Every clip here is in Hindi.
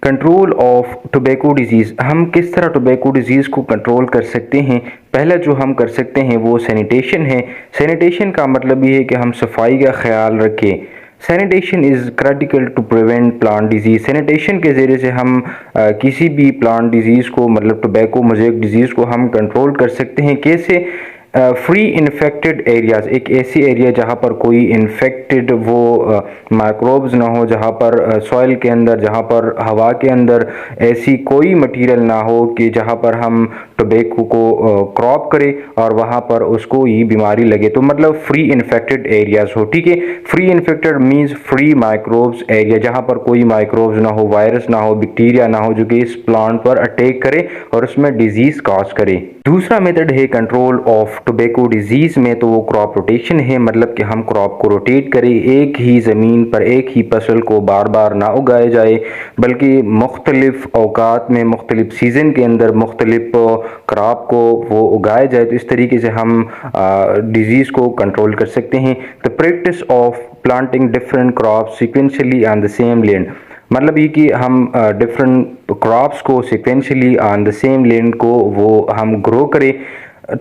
कंट्रोल ऑफ टोबैको डिजीज़, हम किस तरह टोबैको डिजीज़ को कंट्रोल कर सकते हैं। पहला जो हम कर सकते हैं वो सैनिटेशन है। सैनिटेशन का मतलब ये है कि हम सफाई का ख्याल रखें। Sanitation is critical to prevent plant disease. Sanitation के ज़रिए से हम किसी भी प्लांट डिजीज़ को, मतलब टोबैको मोज़ेक डिजीज़ को हम कंट्रोल कर सकते हैं। कैसे? फ्री इन्फेक्टेड एरियाज़, एक ऐसी एरिया जहाँ पर कोई इन्फेक्टेड वो माइक्रोब्स ना हो, जहाँ पर सॉइल के अंदर, जहाँ पर हवा के अंदर ऐसी कोई मटेरियल ना हो कि जहाँ पर हम टोबैको को क्रॉप करें और वहाँ पर उसको ये बीमारी लगे। तो मतलब फ्री इन्फेक्टेड एरियाज़ हो, ठीक है। Free infected means free microbes area, जहाँ पर कोई माइक्रोब्स ना हो, वायरस ना हो, बैक्टीरिया ना हो जो कि इस प्लांट पर अटैक करे और उसमें डिजीज़ कॉज करे। दूसरा मेथड है कंट्रोल ऑफ टोबैको डिजीज़ में, तो वो क्रॉप रोटेशन है। मतलब कि हम क्रॉप को रोटेट करें, एक ही ज़मीन पर एक ही फसल को बार बार ना उगाया जाए, बल्कि मुख्तलिफ औकात में, मुख्तलिफ सीज़न के अंदर मुख्तलिफ क्रॉप को वो उगाया जाए। तो इस तरीके से हम डिजीज़ को कंट्रोल कर सकते हैं। The practice of planting different crop sequentially on the same land, मतलब ये कि हम डिफरेंट क्रॉप्स को sequentially on the same land को वो हम ग्रो करें।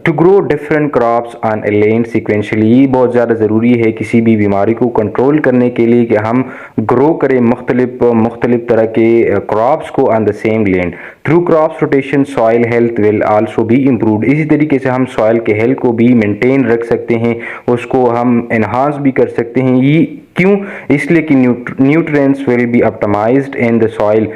To grow different crops on a land sequentially, ये बहुत ज़्यादा ज़रूरी है किसी भी बीमारी को कंट्रोल करने के लिए कि हम ग्रो करें मुख्तलिफ तरह के क्रॉप्स को on the same land. Through crops rotation soil health will also be improved. इसी तरीके से हम सॉइल के हेल्थ को भी मेंटेन रख सकते हैं, उसको हम एनहांस भी कर सकते हैं। ये क्यों? इसलिए कि nutrients will be optimized in the soil.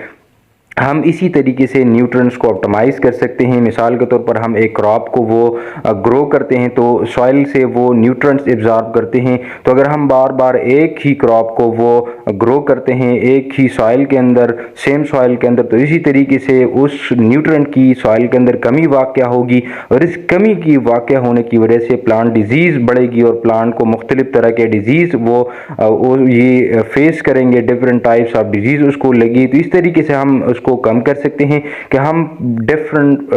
हम इसी तरीके से न्यूट्रिएंट्स को ऑप्टिमाइज़ कर सकते हैं। मिसाल के तौर पर हम एक क्रॉप को वो ग्रो करते हैं तो सॉइल से वो न्यूट्रिएंट्स एब्जॉर्ब करते हैं। तो अगर हम बार बार एक ही क्रॉप को वो ग्रो करते हैं एक ही सॉइल के अंदर, सेम सॉइल के अंदर, तो इसी तरीके से उस न्यूट्रिएंट की सॉइल के अंदर कमी वाक़या होगी और इस कमी की वाक़या होने की वजह से प्लांट डिजीज़ बढ़ेगी और प्लांट को मुख्तलिफ तरह के डिजीज़ वो ये फेस करेंगे, डिफरेंट टाइप्स ऑफ डिजीज़ उसको लगी। तो इस तरीके से हम उसको कम कर सकते हैं कि हम डिफरेंट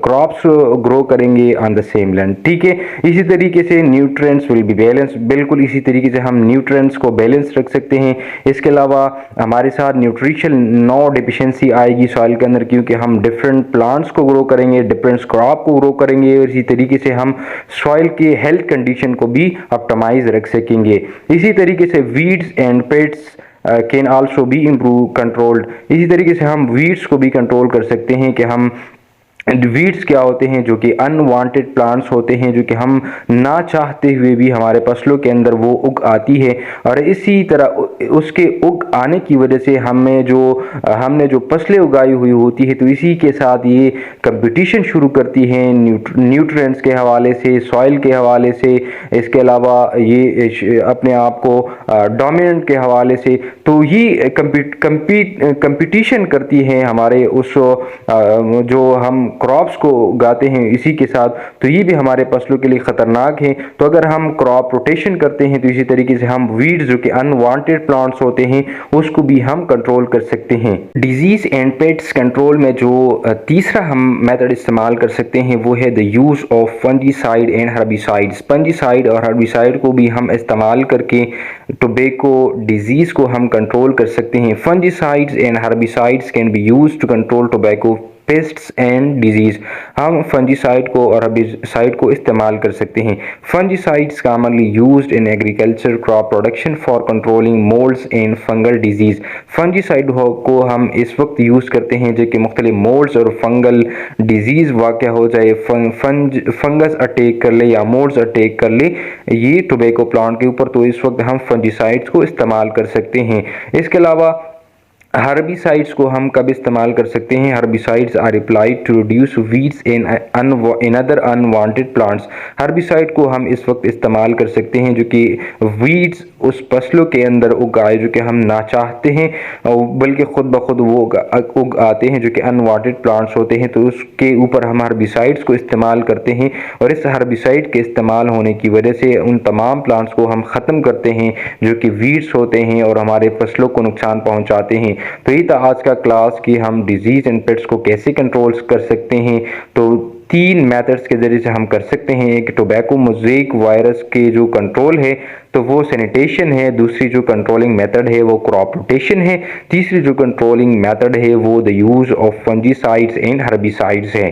क्रॉप्स ग्रो करेंगे ऑन द सेम लैंड, ठीक है। इसी तरीके से न्यूट्रिएंट्स विल बी बैलेंस, बिल्कुल इसी तरीके से हम न्यूट्रिएंट्स को बैलेंस रख सकते हैं। इसके अलावा हमारे साथ न्यूट्रिशन नो डिफिशिएंसी आएगी सॉइल के अंदर, क्योंकि हम डिफरेंट प्लांट्स को ग्रो करेंगे, डिफरेंट क्रॉप को ग्रो करेंगे और इसी तरीके से हम सॉइल के हेल्थ कंडीशन को भी ऑप्टिमाइज रख सकेंगे। इसी तरीके से weeds and pets can also be improve controlled. इसी तरीके से हम वीड्स को भी कंट्रोल कर सकते हैं कि हम वीड्स क्या होते हैं, जो कि अनवांटेड प्लांट्स होते हैं, जो कि हम ना चाहते हुए भी हमारे फसलों के अंदर वो उग आती है और इसी तरह उसके उग आने की वजह से हमने जो फसलें उगाई हुई होती है, तो इसी के साथ ये कंपटीशन शुरू करती हैं न्यूट्रिएंट्स के हवाले से, सॉइल के हवाले से, इसके अलावा ये अपने आप को डोमिनेंट के हवाले से। तो ये कंपटीशन करती हैं हमारे उस जो हम क्रॉप्स को उगाते हैं इसी के साथ, तो ये भी हमारे फसलों के लिए ख़तरनाक है। तो अगर हम क्रॉप रोटेशन करते हैं तो इसी तरीके से हम वीड्स जो कि अनवांटेड प्लांट्स होते हैं उसको भी हम कंट्रोल कर सकते हैं। डिजीज़ एंड पेट्स कंट्रोल में जो तीसरा हम मेथड इस्तेमाल कर सकते हैं वो है the use of fungicide and herbicides. Fungicide और हर्बिसाइड को भी हम इस्तेमाल करके टोबैको डिजीज़ को हम कंट्रोल कर सकते हैं। Fungicides and herbicides can be used to control tobacco pests and disease. हम फंजीसाइड को और हर्बिसाइड को इस्तेमाल कर सकते हैं। Fungicides commonly used in agriculture crop production for controlling moulds and fungal disease. Fungicide को हम इस वक्त यूज़ करते हैं जब कि मुख्तलिफ मोल्ड्स और फंगल डिजीज़ वाक़या हो जाए, फंगस अटैक कर ले या मोल्ड्स अटैक कर ले ये टोबैको प्लांट के ऊपर, तो इस वक्त हम फंजीसाइड्स को इस्तेमाल कर सकते हैं। इसके अलावा हर्बिसाइड्स को हम कब इस्तेमाल कर सकते हैं? Herbicides are applied to reduce weeds in other unwanted plants. Herbicide को हम इस वक्त इस्तेमाल कर सकते हैं जो कि वीड्स उस फसलों के अंदर उगाए जो कि हम ना चाहते हैं, बल्कि खुद ब खुद वो उग आते हैं जो कि अनवांटेड प्लांट्स होते हैं, तो उसके ऊपर हम हर्बिसाइड्स को इस्तेमाल करते हैं और इस हर्बिसाइड के इस्तेमाल होने की वजह से उन तमाम प्लांट्स को हम ख़त्म करते हैं जो कि वीड्स होते हैं और हमारे फसलों को नुकसान पहुँचाते हैं। तो ये था आज का क्लास कि हम डिजीज़ एंड पेट्स को कैसे कंट्रोल कर सकते हैं। तो तीन मेथड्स के ज़रिए से हम कर सकते हैं। एक टोबैको मोज़ेक वायरस के जो कंट्रोल है तो वो सैनिटेशन है, दूसरी जो कंट्रोलिंग मेथड है वो क्रॉप रोटेशन है, तीसरी जो कंट्रोलिंग मेथड है वो the use of fungicides and herbicides है।